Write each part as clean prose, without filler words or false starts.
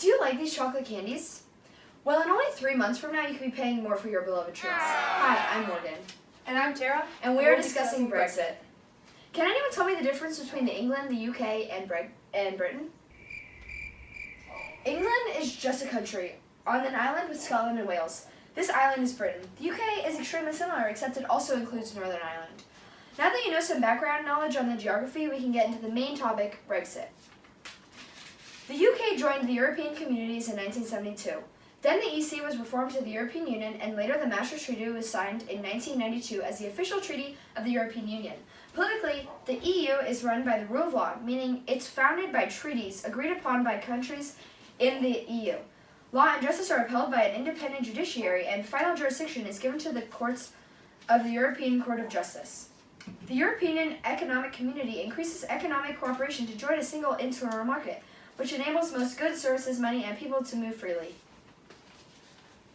Do you like these chocolate candies? Well, in only 3 months from now, you could be paying more for your beloved treats. Hi, I'm Morgan. And I'm Tara. And we are discussing Brexit. Can anyone tell me the difference between England, the UK, and Britain? England is just a country on an island with Scotland and Wales. This island is Britain. The UK is extremely similar, except it also includes Northern Ireland. Now that you know some background knowledge on the geography, we can get into the main topic, Brexit. The UK joined the European Communities in 1972. Then the EC was reformed to the European Union, and later the Maastricht Treaty was signed in 1992 as the official treaty of the European Union. Politically, the EU is run by the rule of law, meaning it's founded by treaties agreed upon by countries in the EU. Law and justice are upheld by an independent judiciary, and final jurisdiction is given to the courts of the European Court of Justice. The European Economic Community increases economic cooperation to join a single internal market, which enables most goods, services, money, and people to move freely.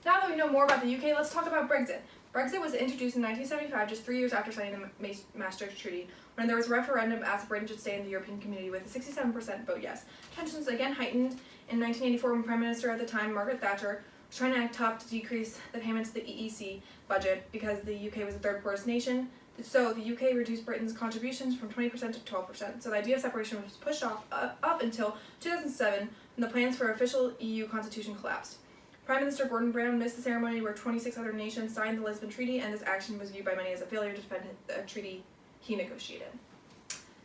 Now that we know more about the UK, let's talk about Brexit. Brexit was introduced in 1975, just 3 years after signing the Maastricht Treaty, when there was a referendum asked Britain should stay in the European Community with a 67% vote yes. Tensions again heightened in 1984 when Prime Minister at the time, Margaret Thatcher, was trying to act tough to decrease the payments to the EEC budget because the UK was the third poorest nation. So the UK reduced Britain's contributions from 20% to 12%. So the idea of separation was pushed up until 2007 when the plans for official EU constitution collapsed. Prime Minister Gordon Brown missed the ceremony where 26 other nations signed the Lisbon Treaty, and this action was viewed by many as a failure to defend the treaty he negotiated.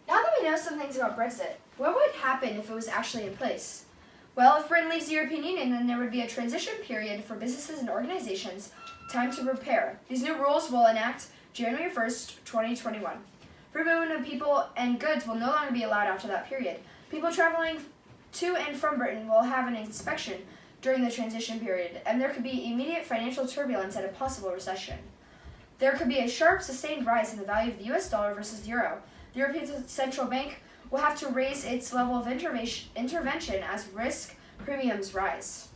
Now that we know some things about Brexit, what would happen if it was actually in place? Well, if Britain leaves the European Union, then there would be a transition period for businesses and organizations, time to prepare. These new rules will enact January 1st, 2021. Free movement of people and goods will no longer be allowed after that period. People traveling to and from Britain will have an inspection during the transition period, and there could be immediate financial turbulence and a possible recession. There could be a sharp, sustained rise in the value of the US dollar versus the euro. The European Central Bank will have to raise its level of intervention as risk premiums rise.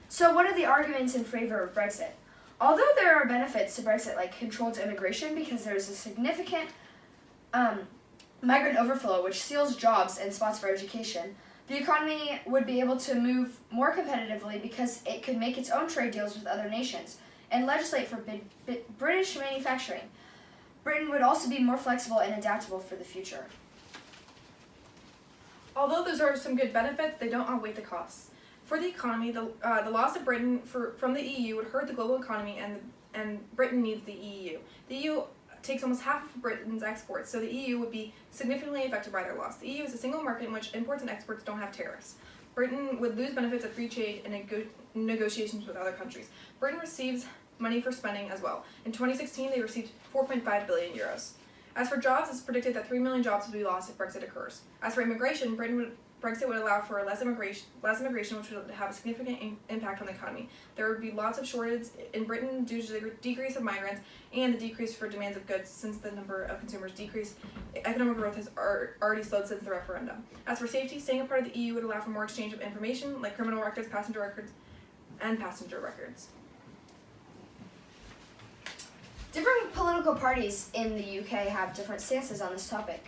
So what are the arguments in favor of Brexit? Although there are benefits to Brexit, like controlled immigration, because there's a significant migrant overflow which steals jobs and spots for education, the economy would be able to move more competitively because it could make its own trade deals with other nations and legislate for British manufacturing. Britain would also be more flexible and adaptable for the future. Although those are some good benefits, they don't outweigh the costs. For the economy, the loss of Britain from the EU would hurt the global economy, and Britain needs the EU. The EU takes almost half of Britain's exports, so the EU would be significantly affected by their loss. The EU is a single market in which imports and exports don't have tariffs. Britain would lose benefits of free trade and negotiations with other countries. Britain receives money for spending as well. In 2016, they received 4.5 billion euros. As for jobs, it's predicted that 3 million jobs will be lost if Brexit occurs. As for immigration, Brexit would allow for less immigration, which would have a significant impact on the economy. There would be lots of shortage in Britain due to the decrease of migrants and the decrease for demands of goods since the number of consumers decreased. Economic growth has already slowed since the referendum. As for safety, staying a part of the EU would allow for more exchange of information, like criminal records, passenger records. Different political parties in the UK have different stances on this topic.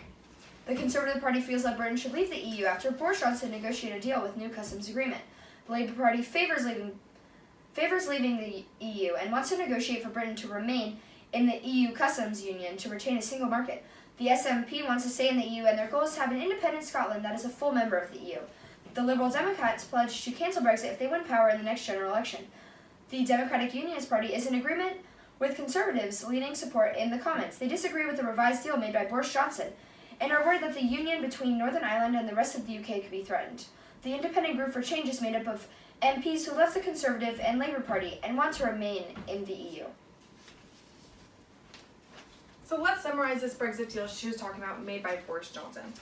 The Conservative Party feels that Britain should leave the EU after Boris Johnson negotiated a deal with new customs agreement. The Labour Party favors leaving the EU and wants to negotiate for Britain to remain in the EU customs union to retain a single market. The SNP wants to stay in the EU, and their goal is to have an independent Scotland that is a full member of the EU. The Liberal Democrats pledged to cancel Brexit if they win power in the next general election. The Democratic Unionist Party is in agreement with Conservatives leading support in the Commons. They disagree with the revised deal made by Boris Johnson and are worried that the union between Northern Ireland and the rest of the UK could be threatened. The Independent Group for Change is made up of MPs who left the Conservative and Labour Party and want to remain in the EU. So let's summarize this Brexit deal she was talking about made by Boris Johnson.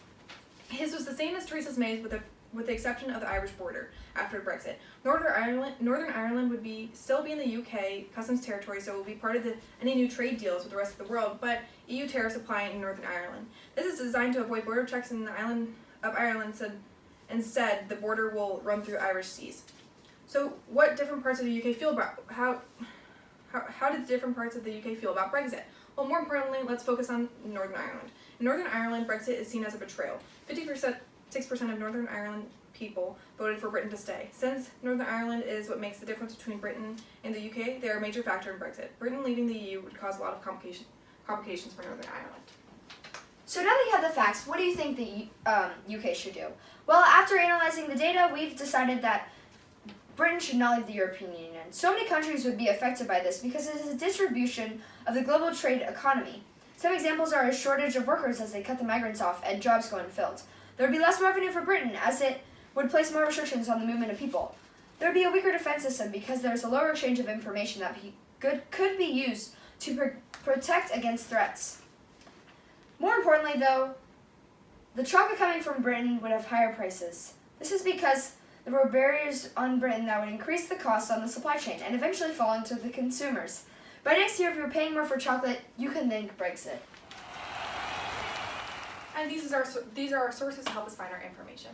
His was the same as Theresa May's with the exception of the Irish border after Brexit. Northern Ireland would still be in the UK customs territory, so it will be part of any new trade deals with the rest of the world, but EU tariffs apply in Northern Ireland. This is designed to avoid border checks in the island of Ireland, so instead the border will run through Irish seas. So what different parts of the UK feel about how did the different parts of the UK feel about Brexit? Well, more importantly, let's focus on Northern Ireland. In Northern Ireland, Brexit is seen as a betrayal. 6% of Northern Ireland people voted for Britain to stay. Since Northern Ireland is what makes the difference between Britain and the UK, they are a major factor in Brexit. Britain leaving the EU would cause a lot of complications for Northern Ireland. So now that you have the facts, what do you think the UK should do? Well, after analyzing the data, we've decided that Britain should not leave the European Union. So many countries would be affected by this because it is a distribution of the global trade economy. Some examples are a shortage of workers as they cut the migrants off and jobs go unfilled. There would be less revenue for Britain as it would place more restrictions on the movement of people. There would be a weaker defense system because there is a lower exchange of information that could be used to protect against threats. More importantly, though, the chocolate coming from Britain would have higher prices. This is because there were barriers on Britain that would increase the cost on the supply chain and eventually fall into the consumers. By next year, if you're paying more for chocolate, you can thank BREXIT. And these are our sources to help us find our information.